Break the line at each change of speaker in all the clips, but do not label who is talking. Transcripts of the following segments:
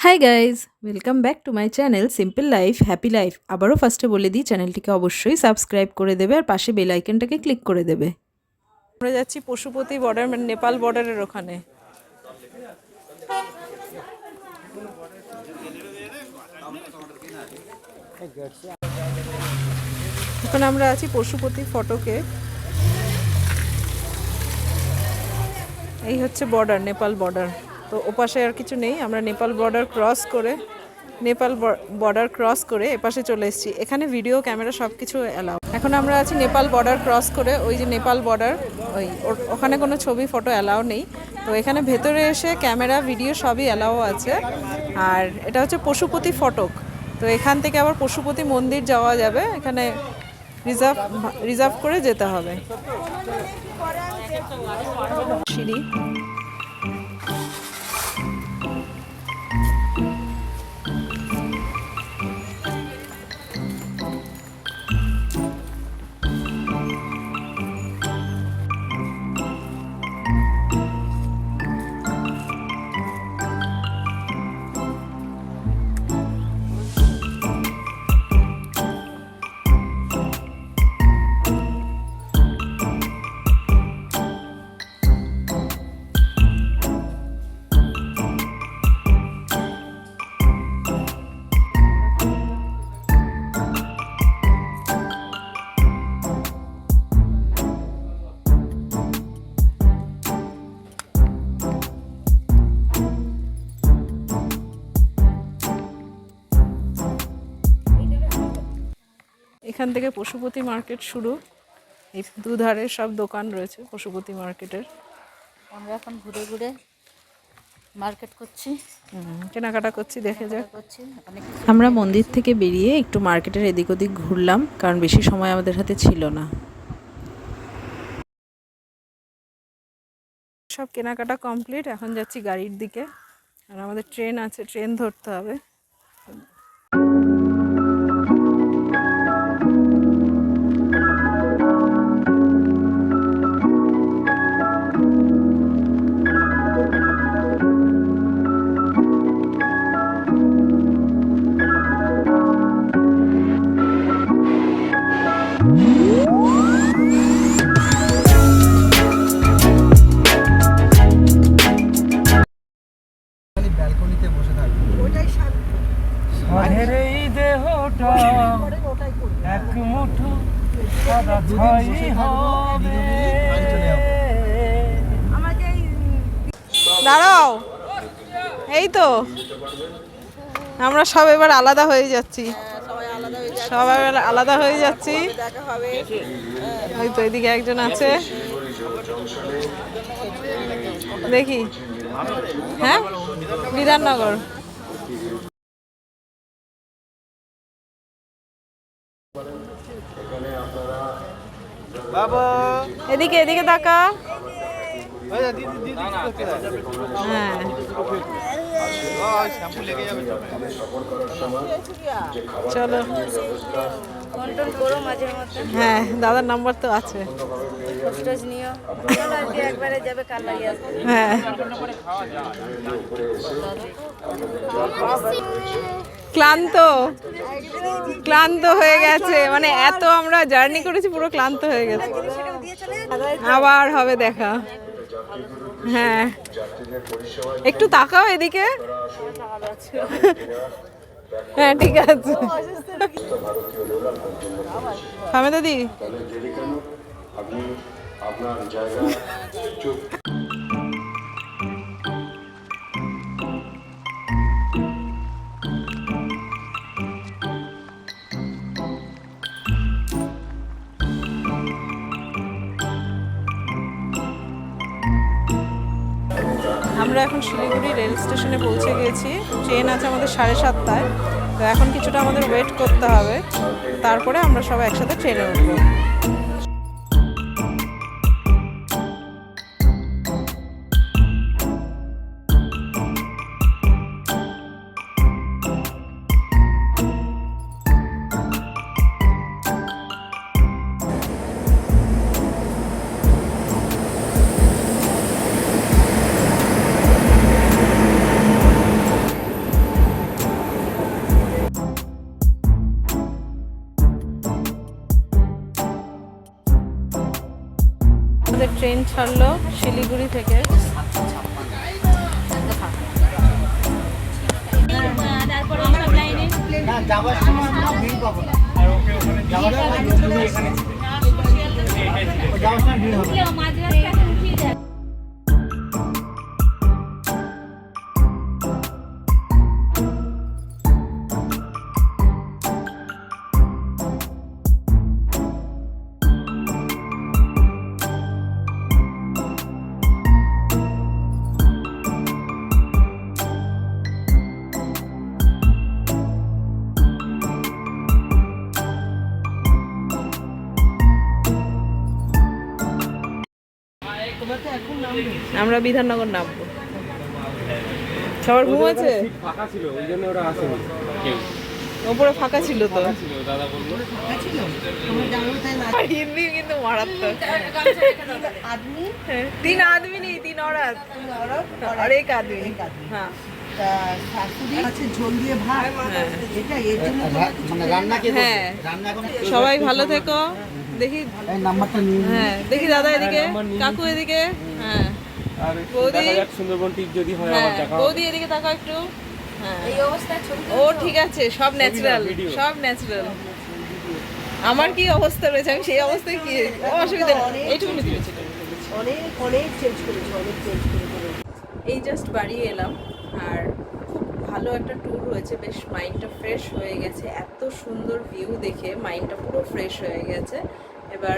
Hi guys, welcome back to my channel simple life happy life. আবারও ফার্স্টে বলে দিই, চ্যানেলটিকে অবশ্যই সাবস্ক্রাইব করে দেবে আর পাশে বেল আইকনটাকে ক্লিক করে দেবে। আমরা যাচ্ছি পশুপতি বর্ডার, মানে নেপাল বর্ডারের ওখানে। এখন আমরা আছি পশুপতি ফটকে। এই হচ্ছে বর্ডার, নেপাল বর্ডার। তো ওপাশে আর কিছু নেই, আমরা নেপাল বর্ডার ক্রস করে এপাশে চলে এসেছি। এখানে ভিডিও ক্যামেরা সব কিছু অ্যালাউ। এখন আমরা আছি নেপাল বর্ডার ক্রস করে, ওই যে নেপাল বর্ডার, ওখানে কোনো ছবি ফটো অ্যালাউ নেই। তো এখানে ভেতরে এসে ক্যামেরা ভিডিও সবই অ্যালাউ আছে। আর এটা হচ্ছে পশুপতি ফটক। তো এখান থেকে আবার পশুপতি মন্দির যাওয়া যাবে, এখানে রিজার্ভ করে যেতে হবে। সিঁড়ি। এখান থেকে পশুপতি মার্কেট শুরু। এই দুধারে সব দোকান রয়েছে পশুপতি মার্কেটের।
আমরা এখন ঘুরে ঘুরে মার্কেট করছি,
কেনাকাটা করছি, দেখে যাক।
আমরা
আমরা মন্দির থেকে বেরিয়ে একটু মার্কেটের এদিক ওদিক ঘুরলাম, কারণ বেশি সময় আমাদের হাতে ছিল না। সব কেনাকাটা কমপ্লিট, এখন যাচ্ছি গাড়ির দিকে। আর আমাদের ট্রেন আছে, ট্রেন ধরতে হবে।
ব্যালকনিতে বসে থাকবে
সাধের এই দেহটা এক মুঠো সাদা ছাই হবে।
দাঁড়াও, এই তো আমরা সব এবার আলাদা হয়ে যাচ্ছি, সবাই আলাদা হয়ে যাচ্ছি। ওই তো এদিকে একজন আছে, দেখি। হ্যাঁ, বিধাননগর।
বাবা
এদিকে এদিকে তাকা। হ্যাঁ,
শ্যাম্পু লেগে যাবে
চলো।
কন্ট্রোল করো মাঝে মধ্যে,
হ্যাঁ, দাদার নাম্বার তো আছে।
পোস্টেজ নিও, চলো আজকে একবারে যাবে, কাল লাগিয়ে আসবে।
হ্যাঁ, ক্লান্ত ক্লান্ত হয়ে গেছে, মানে এত আমরা জার্নি করেছি, পুরো ক্লান্ত হয়ে গেছে। আবার হবে দেখা। হ্যাঁ, একটু তাকাও এদিকে। হ্যাঁ, ঠিক আছে। থামে দাদি। আমরা এখন শিলিগুড়ি রেল স্টেশনে পৌঁছে গেছি। ট্রেন আছে আমাদের 7:30টায়। তো এখন কিছুটা আমাদের ওয়েট করতে হবে, তারপরে আমরা সবাই একসাথে ট্রেনে উঠবো। ছাড়লো শিলিগুড়ি থেকে।
তারপরে সব লাইনে
যাওয়ার সময় আমরা ভিড় পাবো না,
আর ওকে ওখানে
যাওয়ার সময়
এখানে
যাওয়ার সময় ভিড় হবে না।
মাঝ রাস্তায় উঠিয়ে দেয়।
আমরা বিধাননগর নামবো। সবার ঘুম আছে?
ফাঁকা ছিল ওই জন্য ওরা আসেনি কেউ,
ওপরে ফাঁকা ছিল তো।
ছিল দাদা বললো।
আর হিন্দি কিন্তু মারাত্মক। হ্যাঁ, 3 आदमी नहीं 3 औरत और 1 आदमी। हाँ
আছে ঝোল দিয়ে ভাত,
হ্যাঁ।
এটা এর জন্য মানে রান্না কে করবে?
হ্যাঁ।
রান্না এখন
সবাই ভালো থেকো। দেখি
এই নাম্বারটা নিয়ে নিন।
হ্যাঁ দেখি দাদা এদিকে, কাকু এদিকে। হ্যাঁ
আর
বৌদি।
দেখা যাক সুন্দরবন টিপ যদি হয় আবার
হ্যাঁ
দেখা হবে।
বৌদি এদিকে তাকাও একটু। হ্যাঁ
এই অবস্থায় ছবি
ও ঠিক আছে, সব ন্যাচারাল,
ভিডিও।
সব ন্যাচারাল। আমার কি অবস্থা রয়েছে, আমি সেই অবস্থায় কি অসুবিধা নেই, এইটুকুনি দিয়েছি।
অনেক চেঞ্জ করেছে, অনেক চেঞ্জ করে।
এই জাস্ট বাড়ি এলাম আর খুব ভালো একটা ট্যুর হয়েছে, বেশ মাইন্ডটা ফ্রেশ হয়ে গেছে। এত সুন্দর ভিউ দেখে মাইন্ডটা পুরো ফ্রেশ হয়ে গেছে। এবার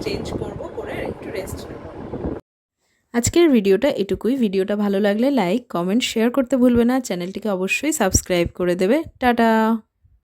চেঞ্জ করব, করে একটু রেস্ট নেব। আজকের ভিডিওটা এটুকুই। ভিডিওটা ভালো লাগলে লাইক, কমেন্ট, শেয়ার করতে ভুলবে না। চ্যানেলটিকে অবশ্যই সাবস্ক্রাইব করে দেবে। টাটা।